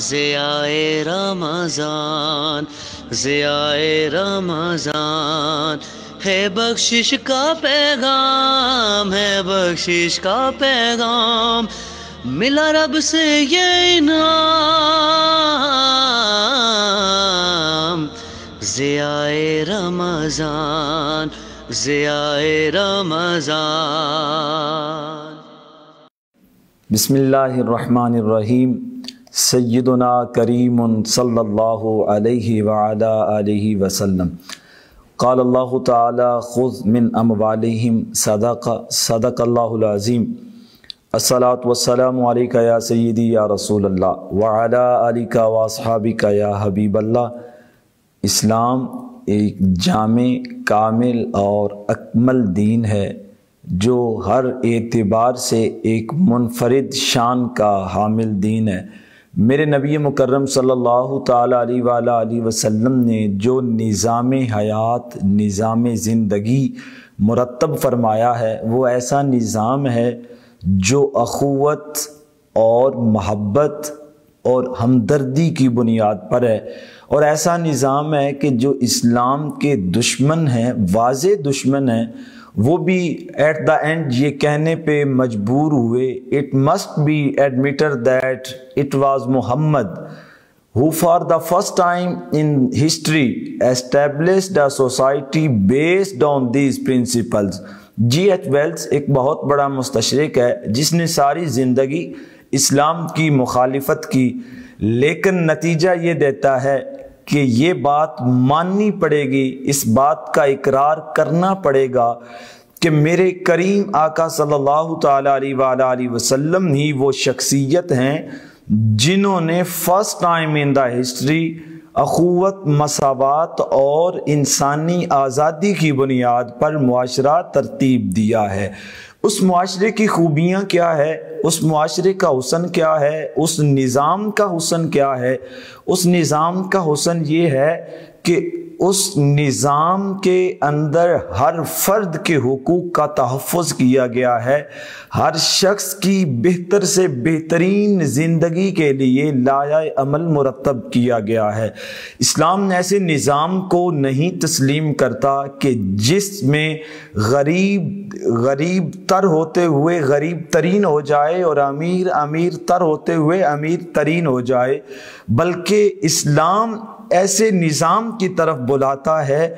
ضیائے رمضان، ضیائے رمضان ہے بخشش کا پیغام، ہے بخشش کا پیغام، ملا رب سے یہ انعام، ضیائے رمضان، ضیائے رمضان۔ بسم اللہ الرحمن الرحیم۔ سیدنا کریم صلی اللہ علیہ وعلا آلہ وسلم۔ قال اللہ تعالی خذ من اموالہم صدق اللہ العظیم۔ الصلاۃ والسلام علیکہ یا سیدی یا رسول اللہ وعلا آلکہ واصحابکہ یا حبیب اللہ۔ اسلام ایک جامع، کامل اور اکمل دین ہے جو ہر اعتبار سے ایک منفرد شان کا حامل دین ہے۔ میرے نبی مکرم صلی اللہ تعالیٰ علیہ وآلہ وسلم نے جو نظام حیات، نظام زندگی مرتب فرمایا ہے وہ ایسا نظام ہے جو اخوت اور محبت اور ہمدردی کی بنیاد پر ہے، اور ایسا نظام ہے کہ جو اسلام کے دشمن ہیں، واضح دشمن ہیں، وہ بھی ایٹ دا اینڈ یہ کہنے پہ مجبور ہوئے it must be admitted that it was Muhammad who for the first time in history established a society based on these principles۔ G H Wells ایک بہت بڑا مستشرق ہے جس نے ساری زندگی اسلام کی مخالفت کی، لیکن نتیجہ یہ دیتا ہے کہ یہ بات ماننی پڑے گی، اس بات کا اقرار کرنا پڑے گا کہ میرے کریم آقا صلی اللہ تعالیٰ علیہ وآلہ وسلم ہی وہ شخصیت ہیں جنہوں نے first time in the history اخوت، مساوات اور انسانی آزادی کی بنیاد پر معاشرہ ترتیب دیا ہے۔ اس معاشرے کی خوبیاں کیا ہے، اس معاشرے کا حسن کیا ہے، اس نظام کا حسن کیا ہے؟ اس نظام کا حسن یہ ہے کہ اس نظام کے اندر ہر فرد کے حقوق کا تحفظ کیا گیا ہے، ہر شخص کی بہتر سے بہترین زندگی کے لیے لائحہ عمل مرتب کیا گیا ہے۔ اسلام ایسے نظام کو نہیں تسلیم کرتا کہ جس میں غریب تر ہوتے ہوئے غریب ترین ہو جائے اور امیر تر ہوتے ہوئے امیر ترین ہو جائے، بلکہ اسلام ایسے نظام کی طرف بلاتا ہے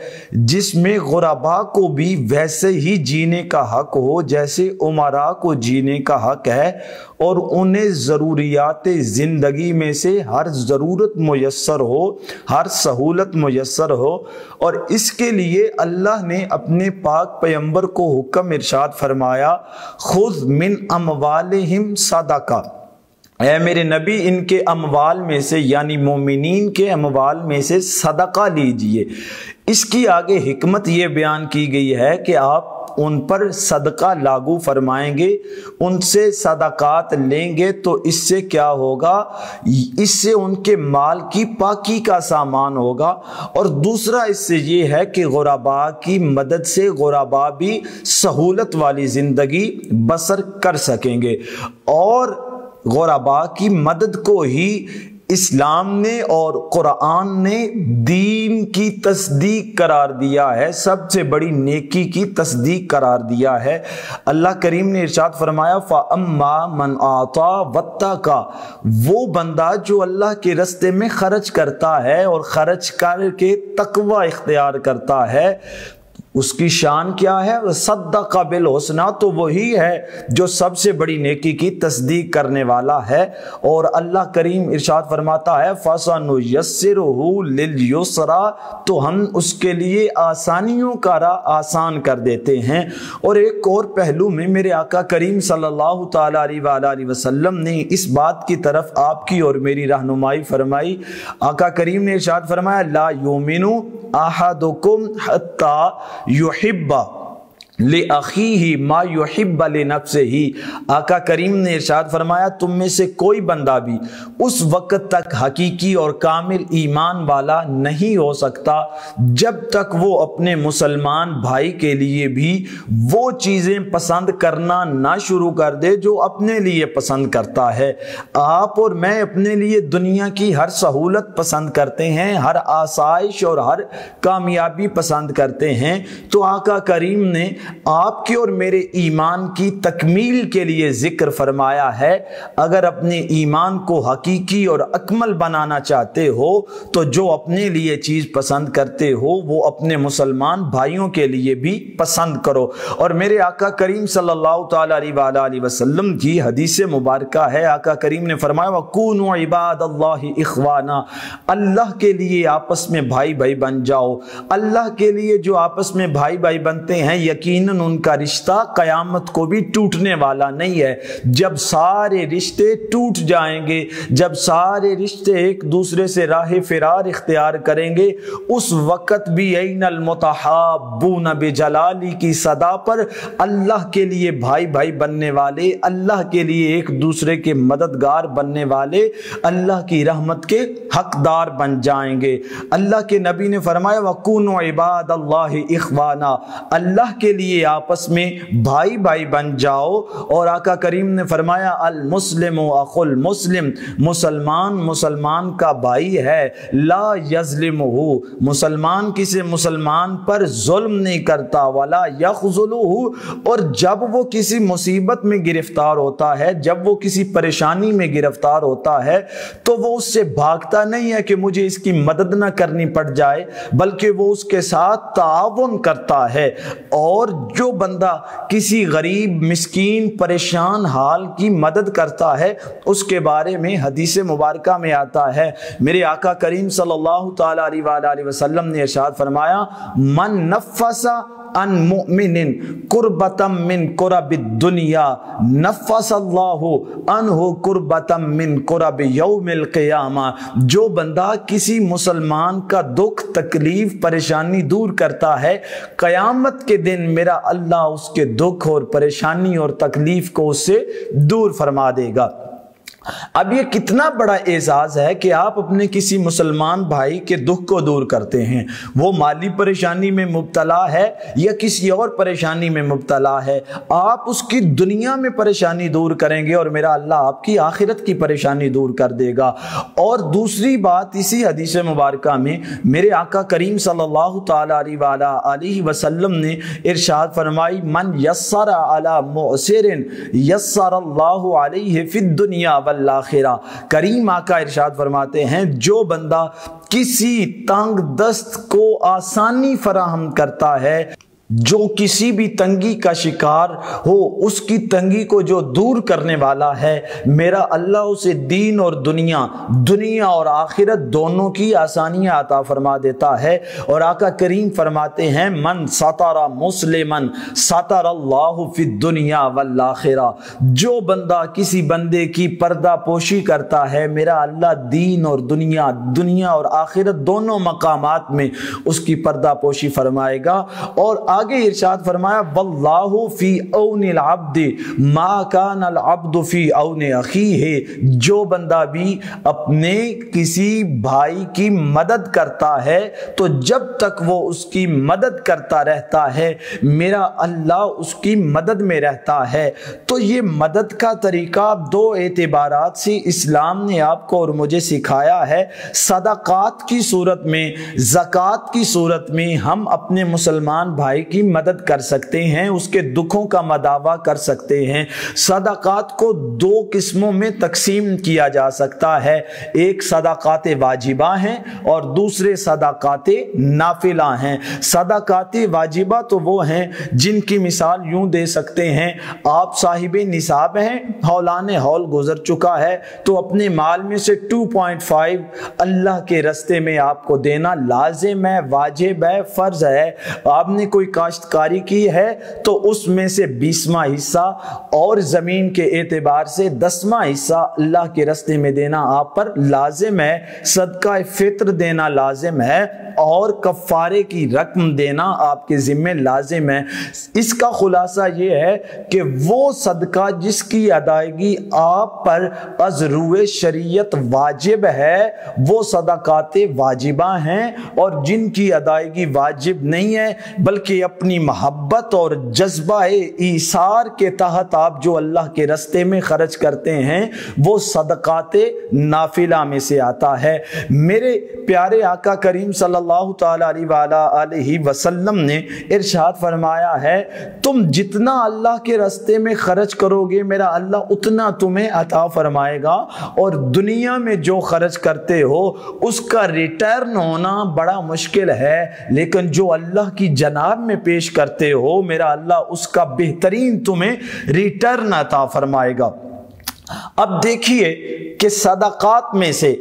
جس میں غرباء کو بھی ویسے ہی جینے کا حق ہو جیسے امراء کو جینے کا حق ہے، اور انہیں ضروریات زندگی میں سے ہر ضرورت میسر ہو، ہر سہولت میسر ہو۔ اور اس کے لیے اللہ نے اپنے پاک پیغمبر کو حکم ارشاد فرمایا خذ من اموالہم صدقہ، اے میرے نبی ان کے اموال میں سے یعنی مومنین کے اموال میں سے صدقہ لیجئے۔ اس کی آگے حکمت یہ بیان کی گئی ہے کہ آپ ان پر صدقہ لاگو فرمائیں گے، ان سے صدقات لیں گے تو اس سے کیا ہوگا؟ اس سے ان کے مال کی پاکی کا سامان ہوگا، اور دوسرا اس سے یہ ہے کہ غرباء کی مدد سے غرباء بھی سہولت والی زندگی بسر کر سکیں گے، اور غرباء کی مدد کو ہی اسلام نے اور قرآن نے دین کی تصدیق قرار دیا ہے، سب سے بڑی نیکی کی تصدیق قرار دیا ہے۔ اللہ کریم نے ارشاد فرمایا فَأَمَّا مَنْ أَعْطَى وَاتَّقَى، وہ بندہ جو اللہ کے راستے میں خرچ کرتا ہے اور خرچ کر کے تقوی اختیار کرتا ہے، اس کی شان کیا ہے؟ صدق بالحسنی، تو وہی ہے جو سب سے بڑی نیکی کی تصدیق کرنے والا ہے۔ اور اللہ کریم ارشاد فرماتا ہے فَسَنُيَسِّرُهُ لِلْيُسْرَى، تو ہم اس کے لیے آسانیوں کا راہ آسان کر دیتے ہیں۔ اور ایک اور پہلو میں میرے آقا کریم صلی اللہ تعالیٰ علیہ وآلہ وسلم نے اس بات کی طرف آپ کی اور میری رہنمائی فرمائی۔ آقا کریم نے ارشاد فرمایا لا یؤمنو احدکم حتی یحب لِأَخِيهِ مَا يُحِبَّ لِنَفْسِهِ۔ آقا کریم نے ارشاد فرمایا تم میں سے کوئی بندہ بھی اس وقت تک حقیقی اور کامل ایمان والا نہیں ہو سکتا جب تک وہ اپنے مسلمان بھائی کے لیے بھی وہ چیزیں پسند کرنا نہ شروع کر دے جو اپنے لیے پسند کرتا ہے۔ آپ اور میں اپنے لیے دنیا کی ہر سہولت پسند کرتے ہیں، ہر آسائش اور ہر کامیابی پسند کرتے ہیں، تو آقا کریم نے آپ کے اور میرے ایمان کی تکمیل کے لیے ذکر فرمایا ہے اگر اپنے ایمان کو حقیقی اور اکمل بنانا چاہتے ہو تو جو اپنے لیے چیز پسند کرتے ہو وہ اپنے مسلمان بھائیوں کے لیے بھی پسند کرو۔ اور میرے آقا کریم صلی اللہ تعالیٰ علیہ وسلم کی حدیث مبارکہ ہے، آقا کریم نے فرمایا وَكُونُوا عِبَادَ اللَّهِ إِخْوَانًا، اللہ کے لیے آپس میں بھائی بھائی بن جاؤ۔ اللہ کے لیے جو آپس میں بھائی بھائی بنتے ہیں یقیناً ان کا رشتہ قیامت کو بھی ٹوٹنے والا نہیں ہے۔ جب سارے رشتے ٹوٹ جائیں گے، جب سارے رشتے ایک دوسرے سے راہ فرار اختیار کریں گے، اس وقت بھی این المتحابون بجلالی کی صدا پر اللہ کے لیے بھائی بھائی بننے والے، اللہ کے لیے ایک دوسرے کے مددگار بننے والے اللہ کی رحمت کے حقدار بن جائیں گے۔ اللہ کے نبی نے فرمایا وَكُونُوا عِبَادَ اللَّهِ إِخْوَانًا، اللہ کے لیے آپس میں بھائی بھائی بن جاؤ۔ اور آقا کریم نے فرمایا المسلم اخو المسلم، مسلمان مسلمان کا بھائی ہے، لا یظلمہ، مسلمان کسی مسلمان پر ظلم نہیں کرتا، ولا یخذلہ، اور جب وہ کسی مصیبت میں گرفتار ہوتا ہے، جب وہ کسی پریشانی میں گرفتار ہوتا ہے تو وہ اس سے بھاگتا نہیں ہے کہ مجھے اس کی مدد نہ کرنی پڑ جائے، بلکہ وہ اس کے ساتھ تعاون کرتا ہے۔ اور جو بندہ کسی غریب مسکین پریشان حال کی مدد کرتا ہے اس کے بارے میں حدیث مبارکہ میں آتا ہے، میرے آقا کریم صلی اللہ تعالیٰ علیہ وسلم نے ارشاد فرمایا من نفس ان مؤمن قربتا من قرب الدنیا نفس اللہ عنہ قربتا من قرب یوم القیامہ، جو بندہ کسی مسلمان کا دکھ تکلیف پریشانی دور کرتا ہے قیامت کے دن میرا اللہ اس کے دکھ اور پریشانی اور تکلیف کو اس سے دور فرما دے گا۔ اب یہ کتنا بڑا اعزاز ہے کہ آپ اپنے کسی مسلمان بھائی کے دکھ کو دور کرتے ہیں، وہ مالی پریشانی میں مبتلا ہے یا کسی اور پریشانی میں مبتلا ہے، آپ اس کی دنیا میں پریشانی دور کریں گے اور میرا اللہ آپ کی آخرت کی پریشانی دور کر دے گا۔ اور دوسری بات اسی حدیث مبارکہ میں میرے آقا کریم صلی اللہ تعالیٰ علیہ وسلم نے ارشاد فرمائی من یسر علی معسر یسر اللہ علیہ فی الدنیا والآخرہ، کریم آقا ارشاد فرماتے ہیں جو بندہ کسی تنگ دست کو آسانی فراہم کرتا ہے، جو کسی بھی تنگی کا شکار ہو اس کی تنگی کو جو دور کرنے والا ہے، میرا اللہ اسے دین اور دنیا اور آخرت دونوں کی آسانیاں عطا فرما دیتا ہے۔ اور آقا کریم فرماتے ہیں من ستر مسلما ستر اللہ فی الدنیا والآخرہ، جو بندہ کسی بندے کی پردہ پوشی کرتا ہے میرا اللہ دین اور دنیا اور آخرت دونوں مقامات میں اس کی پردہ پوشی فرمائے گا۔ اور آگے ارشاد فرمایا واللہ فی اون العبد ما کان العبد فی اون اخیہ، جو بندہ بھی اپنے کسی بھائی کی مدد کرتا ہے تو جب تک وہ اس کی مدد کرتا رہتا ہے میرا اللہ اس کی مدد میں رہتا ہے۔ تو یہ مدد کا طریقہ دو اعتبارات سے اسلام نے آپ کو اور مجھے سکھایا ہے۔ صدقات کی صورت میں، زکوٰۃ کی صورت میں ہم اپنے مسلمان بھائی کی مدد کر سکتے ہیں، اس کے دکھوں کا مداوع کر سکتے ہیں۔ صدقات کو دو قسموں میں تقسیم کیا جا سکتا ہے، ایک صدقات واجبہ ہیں اور دوسرے صدقات نافلہ ہیں۔ صدقات واجبہ تو وہ ہیں جن کی مثال یوں دے سکتے ہیں، آپ صاحب نصاب ہیں، ہولان ہول گزر چکا ہے تو اپنے مال میں سے 2.5 اللہ کے رستے میں آپ کو دینا لازم ہے، واجب ہے، فرض ہے۔ آپ نے کوئی کاشتکاری کی ہے تو اس میں سے 20واں حصہ اور زمین کے اعتبار سے 10واں حصہ اللہ کے راستے میں دینا آپ پر لازم ہے، صدقہ فطر دینا لازم ہے، اور کفارے کی رقم دینا آپ کے ذمہ لازم ہے۔ اس کا خلاصہ یہ ہے کہ وہ صدقہ جس کی ادائیگی آپ پر از روئے شریعت واجب ہے وہ صدقات واجبہ ہیں، اور جن کی ادائیگی واجب نہیں ہے بلکہ اپنی محبت اور جذبہ ایثار کے تحت آپ جو اللہ کے راستے میں خرچ کرتے ہیں وہ صدقات نافلہ میں سے آتا ہے۔ میرے پیارے آقا کریم صلی اللہ تعالیٰ علیہ وسلم نے ارشاد فرمایا ہے تم جتنا اللہ کے راستے میں خرچ کرو گے میرا اللہ اتنا تمہیں عطا فرمائے گا، اور دنیا میں جو خرچ کرتے ہو اس کا ریٹرن ہونا بڑا مشکل ہے، لیکن جو اللہ کی جناب میں پیش کرتے ہو میرا اللہ اس کا بہترین تمہیں ریٹرن عطا فرمائے گا۔ اب دیکھیے کہ صدقات میں سے،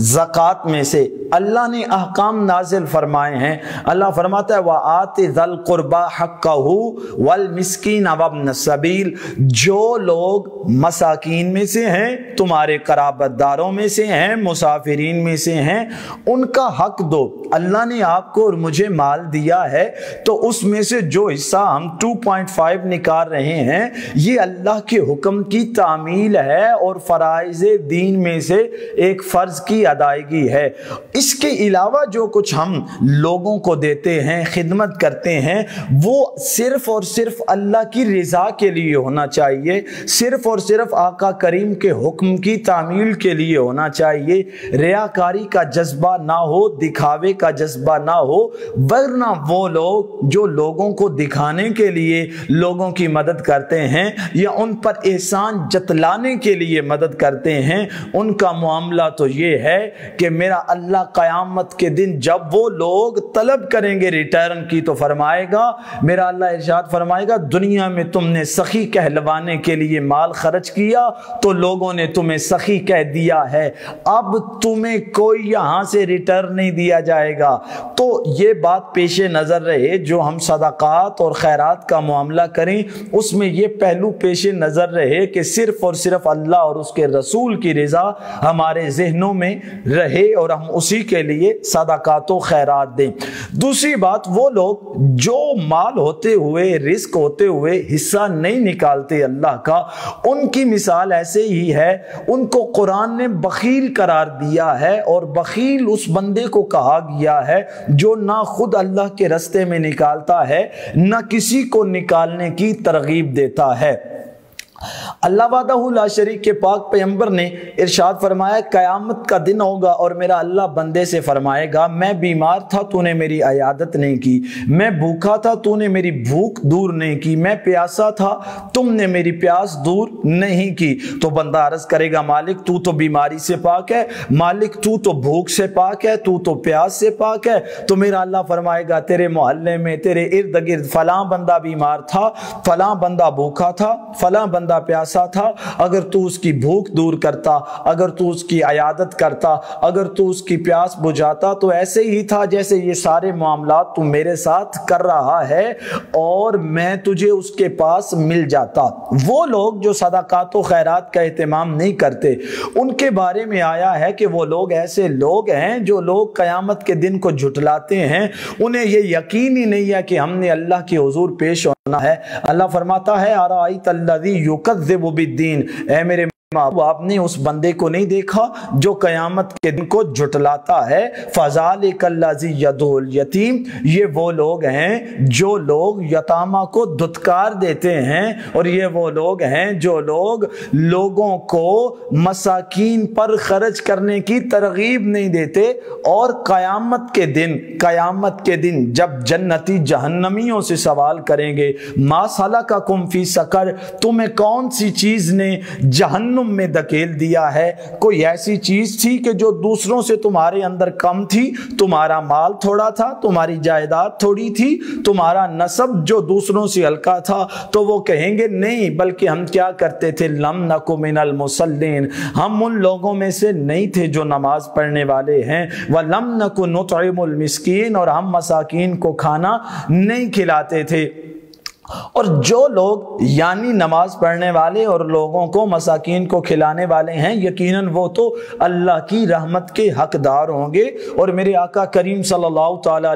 زکوٰۃ میں سے اللہ نے احکام نازل فرمائے ہیں۔ اللہ فرماتا ہے وَآتِ ذَا الْقُرْبَى حَقَّهُ وَالْمِسْكِينَ وَابْنَ السَّبِيلِ، جو لوگ مساکین میں سے ہیں، تمہارے قرابت داروں میں سے ہیں، مسافرین میں سے ہیں، ان کا حق دو۔ اللہ نے آپ کو اور مجھے مال دیا ہے تو اس میں سے جو حصہ ہم 2.5 نکال رہے ہیں یہ اللہ کے حکم کی تعمیل ہے اور فرائض دین میں سے ایک فرض کی ادائیگی ہے۔ اس کے علاوہ جو کچھ ہم لوگوں کو دیتے ہیں، خدمت کرتے ہیں، وہ صرف اور صرف اللہ کی رضا کے لیے ہونا چاہیے، صرف اور صرف آقا کریم کے حکم کی تعمیل کے لیے ہونا چاہیے، ریاکاری کا جذبہ نہ ہو، دکھاوے کا جذبہ نہ ہو، ورنہ وہ لوگ جو لوگوں کو دکھانے کے لیے لوگوں کی مدد کرتے ہیں یا ان پر احسان جتلانے کے لیے مدد کرتے ہیں، ان کا معاملہ تو یہ ہے کہ میرا اللہ قیامت کے دن جب وہ لوگ طلب کریں گے ریٹرن کی تو فرمائے گا، میرا اللہ ارشاد فرمائے گا دنیا میں تم نے سخی کہلوانے کے لیے مال خرچ کیا تو لوگوں نے تمہیں سخی کہہ دیا ہے، اب تمہیں کوئی یہاں سے ریٹرن نہیں دیا جائے گا۔ تو یہ بات پیش نظر رہے، جو ہم صدقات اور خیرات کا معاملہ کریں اس میں یہ پہلو پیش نظر رہے کہ صرف اور صرف اللہ اور اس کے رسول کی رضا ہمارے ذہنوں میں رہے اور ہم اسی کے لیے صدقات و خیرات دیں۔ دوسری بات، وہ لوگ جو مال ہوتے ہوئے، رزق ہوتے ہوئے حصہ نہیں نکالتے اللہ کا، ان کی مثال ایسے ہی ہے، ان کو قرآن نے بخیل قرار دیا ہے، اور بخیل اس بندے کو کہا گیا ہے جو نہ خود اللہ کے راستے میں نکالتا ہے نہ کسی کو نکالنے کی ترغیب دیتا ہے۔ اللہ وحدہ لا شریک کے پاک پیغمبر نے ارشاد فرمایا قیامت کا دن ہوگا اور میرا اللہ بندے سے فرمائے گا میں بیمار تھا تو نے میری عیادت نہیں کی، میں بھوکا تھا تو نے میری بھوک دور نہیں کی، میں پیاسا تھا تم نے میری پیاس دور نہیں کی۔ تو بندہ عرض کرے گا مالک تو تو بیماری سے پاک ہے، مالک تو تو بھوک سے پاک ہے، تو تو پیاس سے پاک ہے۔ تو میرا اللہ فرمائے گا تیرے محلے میں، تیرے ارد گرد فلاں بندہ بیمار تھا، فلاں بندہ بھوکا تھا، فلاں بندہ پیاسا تھا، اگر تو اس کی بھوک دور کرتا، اگر تو اس کی عیادت کرتا، اگر تو اس کی پیاس بجھاتا تو ایسے ہی تھا جیسے یہ سارے معاملات تو میرے ساتھ کر رہا ہے اور میں تجھے اس کے پاس مل جاتا۔ وہ لوگ جو صدقات و خیرات کا اہتمام نہیں کرتے ان کے بارے میں آیا ہے کہ وہ لوگ ایسے لوگ ہیں جو لوگ قیامت کے دن کو جھٹلاتے ہیں، انہیں یہ یقین ہی نہیں ہے کہ ہم نے اللہ کے حضور پیش ہونا ہے۔ اللہ فرماتا ہے ارائیت الذی یکذب بالدین، اے میرے آپ نے اس بندے کو نہیں دیکھا جو قیامت کے دن کو جھٹلاتا ہے۔ فذالک الذی یدعو الیتیم، یہ وہ لوگ ہیں جو لوگ یتامہ کو دھتکار دیتے ہیں، اور یہ وہ لوگ ہیں جو لوگ لوگوں کو مساکین پر خرچ کرنے کی ترغیب نہیں دیتے، اور قیامت کے دن جب جنتی جہنمیوں سے سوال کریں گے ما سلککم فی سقر، تمہیں کون سی چیز نے جہنم جہنم میں دھکیل دیا ہے۔ کوئی ایسی چیز تھی کہ جو دوسروں سے تمہارے اندر کم تھی، تمہارا مال تھوڑا تھا، تمہاری جائیداد تھوڑی تھی، تمہارا نسب جو دوسروں سے ہلکا تھا، تو وہ کہیں گے نہیں، بلکہ ہم کیا کرتے تھے، لم نکو من المصلین، ہم ان لوگوں میں سے نہیں تھے جو نماز پڑھنے والے ہیں، وَلَمْ نَكُ نُطْعِمُ الْمِسْكِينَ، اور ہم مساکین کو کھانا نہیں کھلاتے تھے۔ اور جو لوگ یعنی نماز پڑھنے والے اور لوگوں کو مساکین کو کھلانے والے ہیں، یقیناً وہ تو اللہ کی رحمت کے حقدار ہوں گے۔ اور میرے آقا کریم صلی اللہ تعالیٰ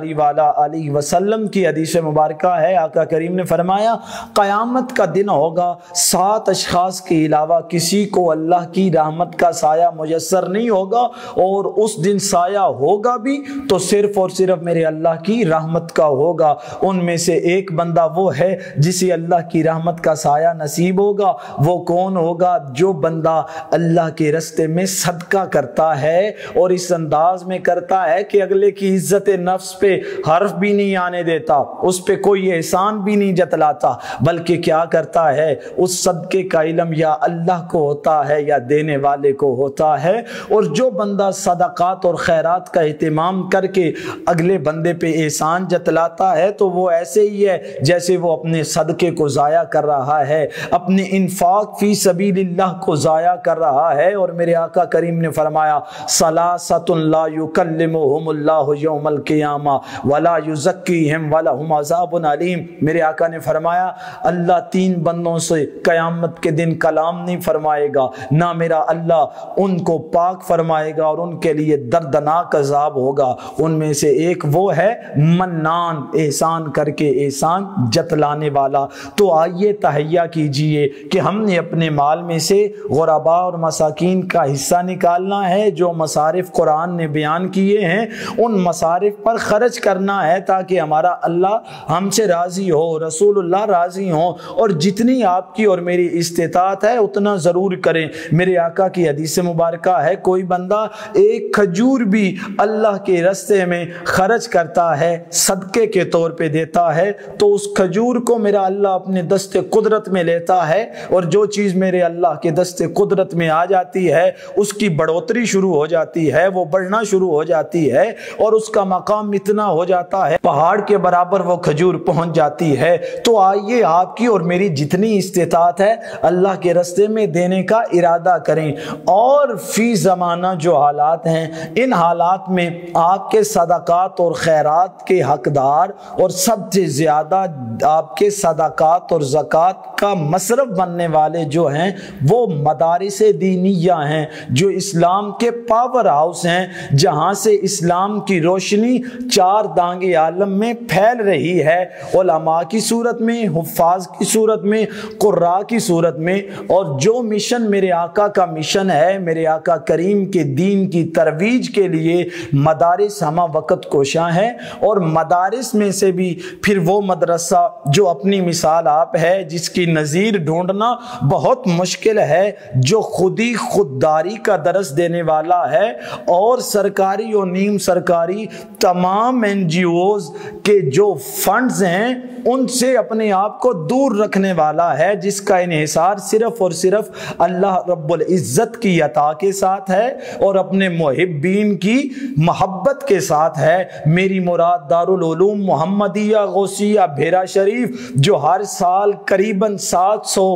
علیہ وسلم کی حدیث مبارکہ ہے، آقا کریم نے فرمایا قیامت کا دن ہوگا، 7 اشخاص کے علاوہ کسی کو اللہ کی رحمت کا سایہ میسر نہیں ہوگا، اور اس دن سایہ ہوگا بھی تو صرف اور صرف میرے اللہ کی رحمت کا ہوگا۔ ان میں سے ایک بندہ وہ ہے جسے اللہ کی رحمت کا سایہ نصیب ہوگا۔ وہ کون ہوگا؟ جو بندہ اللہ کے راستے میں صدقہ کرتا ہے، اور اس انداز میں کرتا ہے کہ اگلے کی عزت نفس پہ حرف بھی نہیں آنے دیتا، اس پہ کوئی احسان بھی نہیں جتلاتا، بلکہ کیا کرتا ہے، اس صدقے کا علم یا اللہ کو ہوتا ہے یا دینے والے کو ہوتا ہے۔ اور جو بندہ صدقات اور خیرات کا اہتمام کر کے اگلے بندے پہ احسان جتلاتا ہے، تو وہ ایسے ہی ہے جیسے وہ اپنے صدقے کو ضائع کر رہا ہے، اپنے انفاق فی سبیل اللہ کو ضائع کر رہا ہے۔ اور میرے آقا کریم نے فرمایا ثلاثۃ لا یکلمہم اللہ یوم القیامہ ولا یزکیہم ولہم عذاب علیم۔ میرے آقا نے فرمایا اللہ 3 بندوں سے قیامت کے دن کلام نہیں فرمائے گا، نہ میرا اللہ ان کو پاک فرمائے گا، اور ان کے لیے دردناک عذاب ہوگا۔ ان میں سے ایک وہ ہے منان، احسان کر کے احسان جتلانے والا۔ تو آئیے تہیہ کیجئے کہ ہم نے اپنے مال میں سے غرباء اور مساکین کا حصہ نکالنا ہے، جو مصارف قرآن نے بیان کیے ہیں ان مصارف پر خرچ کرنا ہے، تاکہ ہمارا اللہ ہم سے راضی ہو، رسول اللہ راضی ہوں، اور جتنی آپ کی اور میری استطاعت ہے اتنا ضرور کریں۔ میرے آقا کی حدیث مبارکہ ہے کوئی بندہ ایک کھجور بھی اللہ کے راستے میں خرچ کرتا ہے، صدقے کے طور پہ دیتا ہے، تو اس کھجور کو میرا اللہ اپنے دست قدرت میں لیتا ہے، اور جو چیز میرے اللہ کے دست قدرت میں آ جاتی ہے اس کی بڑھوتری شروع ہو جاتی ہے، وہ بڑھنا شروع ہو جاتی ہے، اور اس کا مقام اتنا ہو جاتا ہے پہاڑ کے برابر وہ کھجور پہنچ جاتی ہے۔ تو آئیے آپ کی اور میری جتنی استطاعت ہے اللہ کے راستے میں دینے کا ارادہ کریں، اور فی زمانہ جو حالات ہیں ان حالات میں آپ کے صدقات اور خیرات کے حقدار اور سب سے زیادہ آپ کے صدقات اور زکوٰۃ کا مصرف بننے والے جو ہیں وہ مدارس دینیہ ہیں، جو اسلام کے پاور ہاؤس ہیں، جہاں سے اسلام کی روشنی 4 دانگے عالم میں پھیل رہی ہے، علماء کی صورت میں، حفاظ کی صورت میں، قراء کی صورت میں۔ اور جو مشن میرے آقا کا مشن ہے، میرے آقا کریم کے دین کی ترویج کے لیے مدارس ہمہ وقت کوشاں ہیں، اور مدارس میں سے بھی پھر وہ مدرسہ جو اپنی مثال آپ ہے، جس کی نظیر ڈھونڈنا بہت مشکل ہے، جو خودی خودداری کا درس دینے والا ہے، اور سرکاری اور نیم سرکاری تمام NGOs کے جو فنڈز ہیں ان سے اپنے آپ کو دور رکھنے والا ہے، جس کا انحصار صرف اور صرف اللہ رب العزت کی عطا کے ساتھ ہے اور اپنے محبین کی محبت کے ساتھ ہے۔ میری مراد دارالعلوم محمدیہ غوثیہ بھیرا شریف، جو ہر سال قریباً 700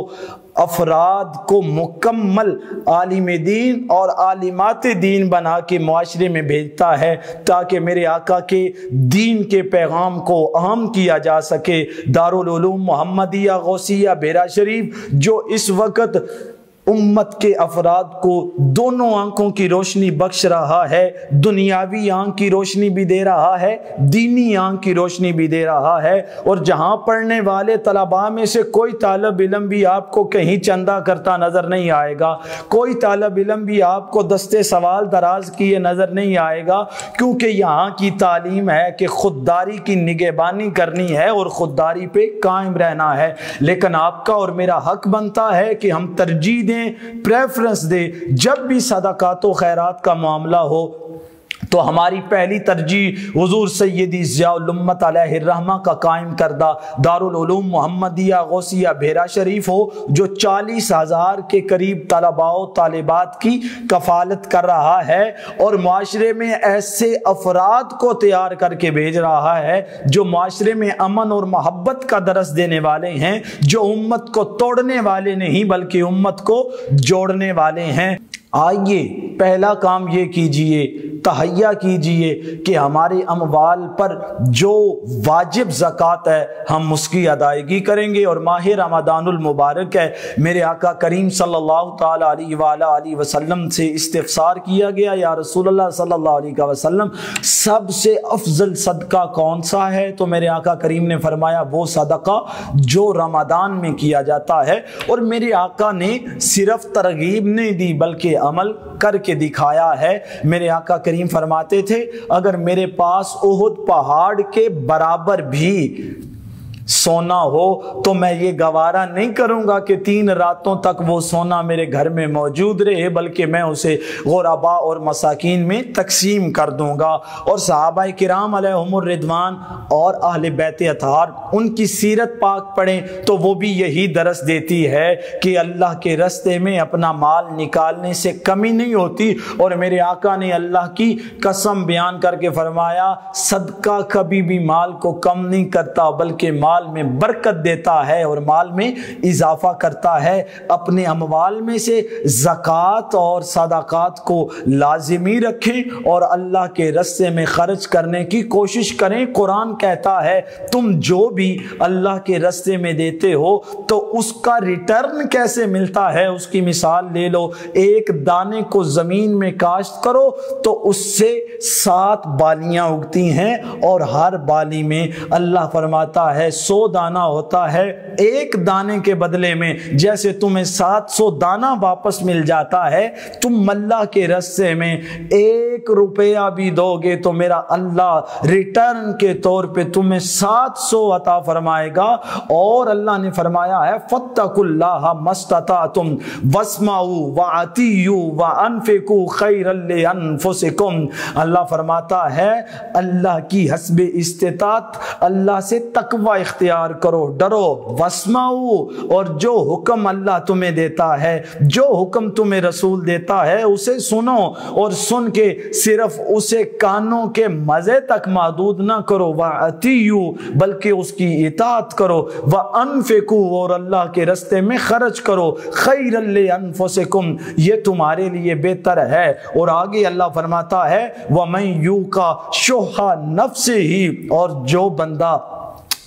افراد کو مکمل عالم دین اور عالمات دین بنا کے معاشرے میں بھیجتا ہے، تاکہ میرے آقا کے دین کے پیغام کو عام کیا جا سکے۔ دارالعلوم محمدیہ غوثیہ بھیرا شریف جو اس وقت امت کے افراد کو دونوں آنکھوں کی روشنی بخش رہا ہے، دنیاوی آنکھ کی روشنی بھی دے رہا ہے، دینی آنکھ کی روشنی بھی دے رہا ہے، اور جہاں پڑھنے والے طلباء میں سے کوئی طالب علم بھی آپ کو کہیں چندہ کرتا نظر نہیں آئے گا، کوئی طالب علم بھی آپ کو دستے سوال دراز کیے نظر نہیں آئے گا، کیونکہ یہاں کی تعلیم ہے کہ خودداری کی نگہبانی کرنی ہے اور خودداری پہ قائم رہنا ہے۔ لیکن آپ کا اور میرا حق بنتا ہے کہ ہم ترجیح دیں، پریفرنس دے، جب بھی صدقات و خیرات کا معاملہ ہو تو ہماری پہلی ترجیح حضور سیدی ضیاء الامت علیہ الرحمہ کا قائم کردہ دارالعلوم محمدیہ غوثیہ بھیرا شریف ہو، جو 40,000 کے قریب طلباء و طالبات کی کفالت کر رہا ہے اور معاشرے میں ایسے افراد کو تیار کر کے بھیج رہا ہے جو معاشرے میں امن اور محبت کا درس دینے والے ہیں، جو امت کو توڑنے والے نہیں بلکہ امت کو جوڑنے والے ہیں۔ آئیے پہلا کام یہ کیجئے، تہیہ کیجئے کہ ہمارے اموال پر جو واجب زکوٰۃ ہے ہم اس کی ادائیگی کریں گے۔ اور ماہ رمضان المبارک ہے، میرے آقا کریم صلی اللہ تعالی علیہ وآلہ وسلم سے استفسار کیا گیا، یا رسول اللہ صلی اللہ علیہ وسلم سب سے افضل صدقہ کون سا ہے؟ تو میرے آقا کریم نے فرمایا وہ صدقہ جو رمضان میں کیا جاتا ہے۔ اور میرے آقا نے صرف ترغیب نہیں دی بلکہ عمل کر کے دکھایا ہے۔ میرے آقا کریم فرماتے تھے اگر میرے پاس احد پہاڑ کے برابر بھی سونا ہو تو میں یہ گوارا نہیں کروں گا کہ 3 راتوں تک وہ سونا میرے گھر میں موجود رہے، بلکہ میں اسے غرباء اور مساکین میں تقسیم کر دوں گا۔ اور صحابہ کرام علیہم الرضوان اور اہل بیت اطہار، ان کی سیرت پاک پڑھیں تو وہ بھی یہی درس دیتی ہے کہ اللہ کے راستے میں اپنا مال نکالنے سے کمی نہیں ہوتی۔ اور میرے آقا نے اللہ کی قسم بیان کر کے فرمایا صدقہ کبھی بھی مال کو کم نہیں کرتا بلکہ مال میں برکت دیتا ہے اور مال میں اضافہ کرتا ہے۔ اپنے اموال میں سے زکوٰۃ اور صدقات کو لازمی رکھیں اور اللہ کے راستے میں خرچ کرنے کی کوشش کریں۔ قرآن کہتا ہے تم جو بھی اللہ کے راستے میں دیتے ہو تو اس کا ریٹرن کیسے ملتا ہے، اس کی مثال لے لو۔ ایک دانے کو زمین میں کاشت کرو تو اس سے 7 بالیاں اگتی ہیں اور ہر بالی میں اللہ فرماتا ہے 100 دانہ ہوتا ہے۔ ایک دانے کے بدلے میں جیسے تمہیں 700 دانہ واپس مل جاتا ہے، تم اللہ کے راستے میں 1 روپیہ بھی دو گے تو میرا اللہ ریٹرن کے طور پہ تمہیں 700 عطا فرمائے گا۔ اور اللہ نے فرمایا ہے فَاتَّقُوا اللَّهَ مَا اسْتَطَعْتُمْ وَاسْمَعُوا وَأَطِیعُوا وَأَنفِقُوا خَیْرًا لِأَنفُسِکُمْ۔ اللہ فرماتا ہے اللہ کی حسب استطاعت اللہ سے تقوی اختیار کرو، ڈرو، واسمعوا، اور جو حکم اللہ تمہیں دیتا ہے، جو حکم تمہیں رسول دیتا ہے اسے سنو، اور سن کے صرف اسے کانوں کے مزے تک محدود نہ کرو، وَأَطِیعُوا، بلکہ اس کی اطاعت کرو، وَأَنفِقُوا، اور اللہ کے راستے میں خرچ کرو، خَیْرًا لِأَنفُسِکُمْ، یہ تمہارے لیے بہتر ہے۔ اور آگے اللہ فرماتا ہے وَمَن یُوقَ شُحَّ نَفْسِهِ، اور جو بندہ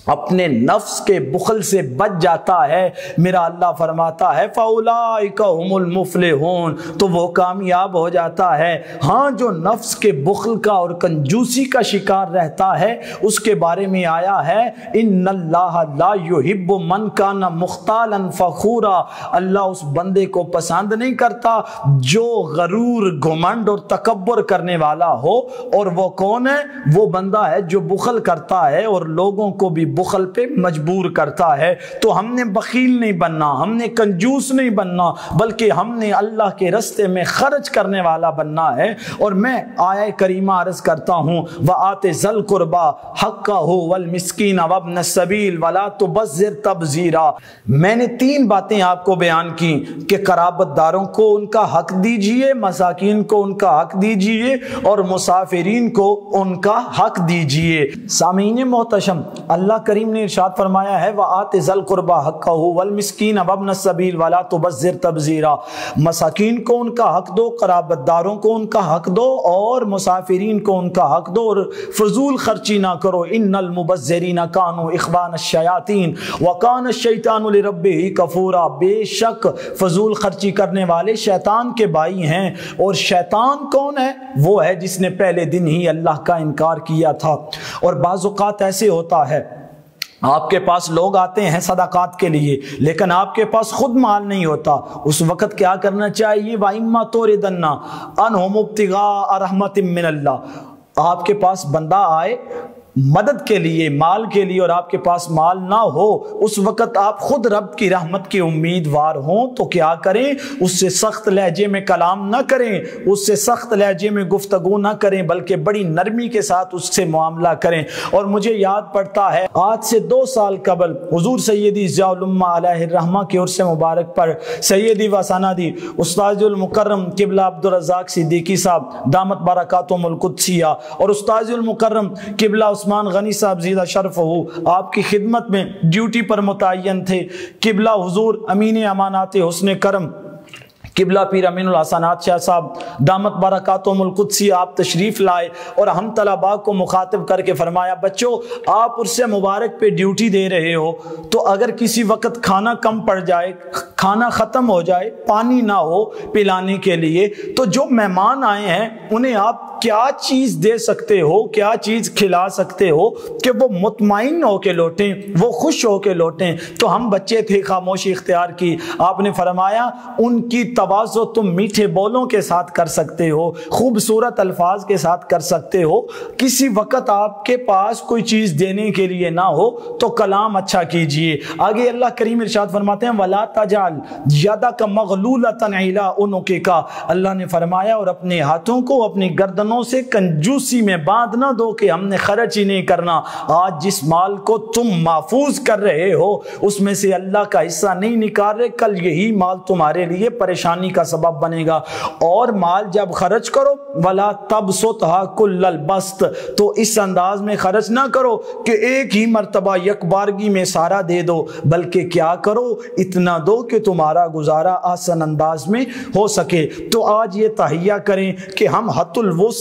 اپنے نفس کے بخل سے بچ جاتا ہے، میرا اللہ فرماتا ہے فَأُولَئِکَ هُمُ الْمُفْلِحُونَ، تو وہ کامیاب ہو جاتا ہے۔ ہاں جو نفس کے بخل کا اور کنجوسی کا شکار رہتا ہے اس کے بارے میں آیا ہے إِنَّ اللَّهَ لَا يُحِبُّ مَنْ كَانَ مُخْتَالًا فَخُورًا، اللہ اس بندے کو پسند نہیں کرتا جو غرور، گھمنڈ اور تکبر کرنے والا ہو۔ اور وہ کون ہے؟ وہ بندہ ہے جو بخل کرتا ہے اور لوگوں کو بھی بخل پہ مجبور کرتا ہے۔ تو ہم نے بخیل نہیں بننا، ہم نے کنجوس نہیں بننا، بلکہ ہم نے اللہ کے راستے میں خرچ کرنے والا بننا ہے۔ اور میں آیہ کریمہ عرض کرتا ہوں وَآتِ ذَا الْقُرْبَى حَقَّهُ وَالْمِسْكِينَ وَابْنَ السَّبِيلِ وَلَا تُبَذِّرْ تَبْذِيرًا۔ میں نے 3 باتیں آپ کو بیان کی کہ قرابت داروں کو ان کا حق دیجئے، مساکین کو ان کا حق دیجئے اور مسافرین کو ان کا حق دیجئے۔ سامعین محتشم، اللہ کریم نے ارشاد فرمایا ہے وَآتِ ذَا الْقُرْبَى حَقَّهُ وَالْمِسْكِينَ وَابْنَ السَّبِيلِ وَلَا تُبَذِّرْ تَبْذِيرًا، مساکین کو ان کا حق دو، قرابت داروں کو ان کا حق دو اور مسافرین کو ان کا حق دو، اور فضول خرچی نہ کرو۔ إِنَّ الْمُبَذِّرِينَ كَانُوا إِخْوَانَ الشَّيَاطِينِ وَكَانَ الشَّيْطَانُ لِرَبِّهِ كَفُورًا، بے شک فضول خرچی کرنے والے شیطان کے بھائی ہیں۔ اور شیطان کون ہے؟ وہ ہے جس نے پہلے دن ہی اللہ کا انکار کیا تھا۔ اور بعض اوقات ایسے ہوتا ہے آپ کے پاس لوگ آتے ہیں صدقات کے لیے لیکن آپ کے پاس خود مال نہیں ہوتا، اس وقت کیا کرنا چاہیے؟ وَإِمَّا تُرِدَنَّ عَنْهُمُ ابْتِغَاءَ رَحْمَةٍ مِّنَ اللَّهِ، آپ کے پاس بندہ آئے مدد کے لیے، مال کے لیے، اور آپ کے پاس مال نہ ہو، اس وقت آپ خود رب کی رحمت کے امیدوار ہوں تو کیا کریں؟ اس سے سخت لہجے میں کلام نہ کریں، اس سے سخت لہجے میں گفتگو نہ کریں، بلکہ بڑی نرمی کے ساتھ اس سے معاملہ کریں۔ اور مجھے یاد پڑتا ہے آج سے 2 سال قبل حضور سیدی ضیاء الامہ علیہ الرحمہ کے عرس مبارک پر سیدی و سندی استاد المکرم قبلہ عبدالرزاق صدیقی صاحب دامت برکاتہم القدسیہ اور استاد المکرم قبلہ عثمان غنی صاحب زیدہ شرف ہو آپ کی خدمت میں ڈیوٹی پر متعین تھے۔ قبلہ حضور امین امانات حسن کرم قبلہ پیر امین الحسنات شاہ صاحب دامت برکاتہم القدسی آپ تشریف لائے اور ہم طلباء کو مخاطب کر کے فرمایا، بچوں آپ عرس مبارک پہ ڈیوٹی دے رہے ہو تو اگر کسی وقت کھانا کم پڑ جائے، کھانا ختم ہو جائے، پانی نہ ہو پلانے کے لیے، تو جو مہمان آئے ہیں انہیں آپ کیا چیز دے سکتے ہو، کیا چیز کھلا سکتے ہو کہ وہ مطمئن ہو کے لوٹیں، وہ خوش ہو کے لوٹیں؟ تو ہم بچے تھے، خاموشی اختیار کی۔ آپ نے فرمایا ان کی تواضع تم میٹھے بولوں کے ساتھ کر سکتے ہو، خوبصورت الفاظ کے ساتھ کر سکتے ہو، کسی وقت آپ کے پاس کوئی چیز دینے کے لیے نہ ہو تو کلام اچھا کیجئے۔ آگے اللہ کریم ارشاد فرماتے ہیں وَلَا تَجْعَلْ يَدَكَ مَغْلُولَةً إِلَىٰ عُنُقِكَ، اللہ نے فرمایا اور اپنے ہاتھوں کو اپنی گردنوں سے کنجوسی میں باندھ نہ دو کہ ہم نے خرچ ہی نہیں کرنا۔ آج جس مال کو تم محفوظ کر رہے ہو اس میں سے اللہ کا حصہ نہیں نکال رہے، کل یہی مال تمہارے لیے پریشانی کا سبب بنے گا۔ اور مال جب خرچ کرو وَلَا تَبْسُطْهَا كُلَّ الْبَسْطِ، تو اس انداز میں خرچ نہ کرو کہ ایک ہی مرتبہ یکبارگی میں سارا دے دو، بلکہ کیا کرو اتنا دو کہ تمہارا گزارا آسان انداز میں ہو سکے۔ تو آج یہ تہیہ کریں کہ ہم حت الوسع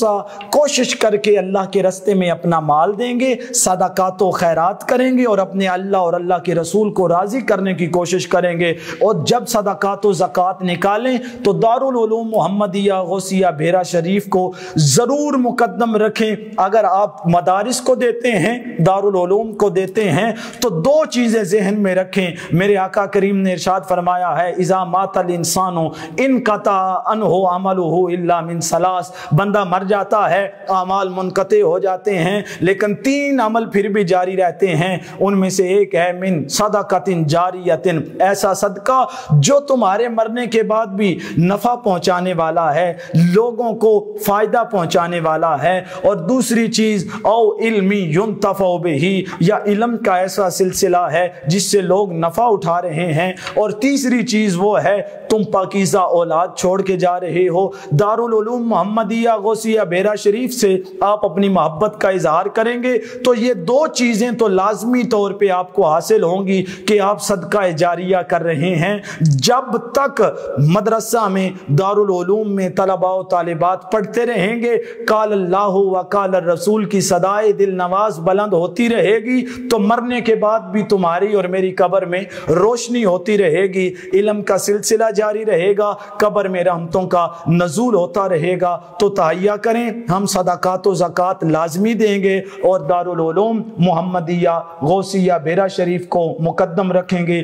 کوشش کر کے اللہ کے راستے میں اپنا مال دیں گے، صدقات و خیرات کریں گے اور اپنے اللہ اور اللہ کے رسول کو راضی کرنے کی کوشش کریں گے۔ اور جب صدقات و زکوٰۃ نکالیں تو دارالعلوم محمدیہ غوثیہ بھیرا شریف کو ضرور مقدم رکھیں۔ اگر آپ مدارس کو دیتے ہیں، دارالعلوم کو دیتے ہیں، تو 2 چیزیں ذہن میں رکھیں۔ میرے آقا کریم نے ارشاد فرمایا ہے اذا مات الانسان انقطع عنہ عملہ الا من ثلاث، بندہ مر جاتا ہے اعمال منقطع ہو جاتے ہیں لیکن 3 عمل پھر بھی جاری رہتے ہیں، ان میں سے ایک ہے من صدقۃ جاریۃ، ایسا صدقہ جو تمہارے مرنے کے بعد بھی نفع پہنچانے والا ہے، لوگوں کو فائدہ پہنچانے والا ہے۔ اور دوسری چیز او علم ينتفع به، یا علم کا ایسا سلسلہ ہے جس سے لوگ نفع اٹھا رہے ہیں۔ اور تیسری چیز وہ ہے تم پاکیزہ اولاد چھوڑ کے جا رہے ہو۔ دارالعلوم محمدیہ غوثیہ بھیرا شریف سے آپ اپنی محبت کا اظہار کریں گے تو یہ 2 چیزیں تو لازمی طور پہ آپ کو حاصل ہوں گی کہ آپ صدقہ جاریہ کر رہے ہیں۔ جب تک مدرسہ میں دارالعلوم میں طلباء و طالبات پڑھتے رہیں گے، قال اللہ و قال الرسول کی صدائے دل نواز بلند ہوتی رہے گی تو مرنے کے بعد بھی تمہاری اور میری قبر میں روشنی ہوتی رہے گی، علم کا سلسلہ جاری رہے گا، قبر میں رحمتوں کا نزول ہوتا رہے گا۔ تو تہیہ کریں، ہم صدقات و زکوٰۃ لازمی دیں گے اور دارالعلوم محمدیہ غوثیہ بھیرا شریف کو مقدم رکھیں گے۔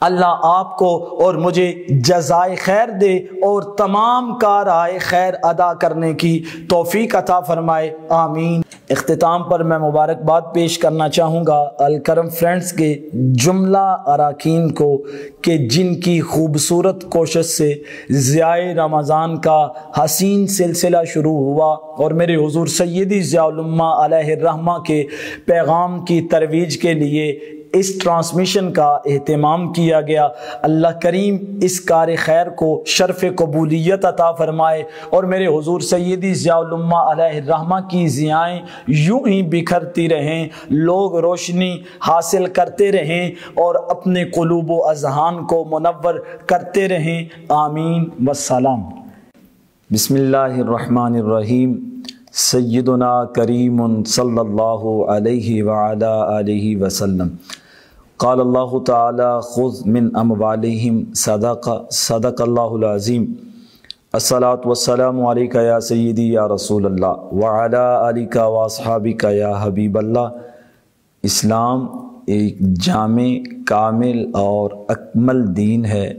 اللہ آپ کو اور مجھے جزائے خیر دے اور تمام کارائے خیر ادا کرنے کی توفیق عطا فرمائے، آمین۔ اختتام پر میں مبارکباد پیش کرنا چاہوں گا الکرم فرینڈز کے جملہ اراکین کو کہ جن کی خوبصورت کوشش سے ضیاء رمضان کا حسین سلسلہ شروع ہوا اور میرے حضور سیدی ضیاء الامہ علیہ الرحمہ کے پیغام کی ترویج کے لیے اس ٹرانسمیشن کا اہتمام کیا گیا۔ اللہ کریم اس کار خیر کو شرف قبولیت عطا فرمائے اور میرے حضور سیدی ضیاء الامہ علیہ الرحمہ کی ضیائیں یوں ہی بکھرتی رہیں، لوگ روشنی حاصل کرتے رہیں اور اپنے قلوب و اذہان کو منور کرتے رہیں، آمین والسلام۔ بسم اللہ الرحمن الرحیم۔ سیدنا کریم صلی اللہ علیہ وعلا آلہ وسلم۔ قال اللہ تعالی خذ من اموالہم صدق اللہ العظیم۔ الصلاۃ والسلام علیک یا سیدی یا رسول اللہ وعلا آلک واصحابک یا حبیب اللہ۔ اسلام ایک جامع، کامل اور اکمل دین ہے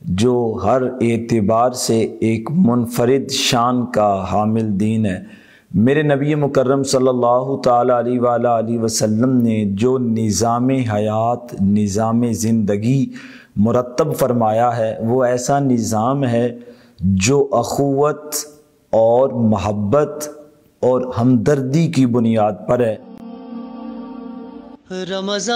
جو ہر اعتبار سے ایک منفرد شان کا حامل دین ہے۔ میرے نبی مکرم صلی اللہ تعالیٰ علیہ وآلہ وسلم نے جو نظام حیات، نظام زندگی مرتب فرمایا ہے، وہ ایسا نظام ہے جو اخوت اور محبت اور ہمدردی کی بنیاد پر ہے۔ رمضان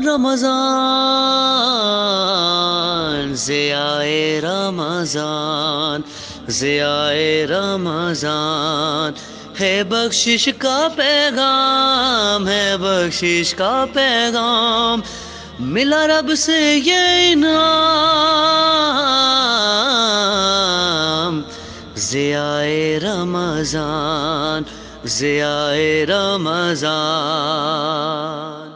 رمضان ضیائے رمضان، ضیائے رمضان ہے بخشش کا پیغام، ہے بخشش کا پیغام، ملا رب سے یہ انعام، ضیائے رمضان، ضیائے رمضان۔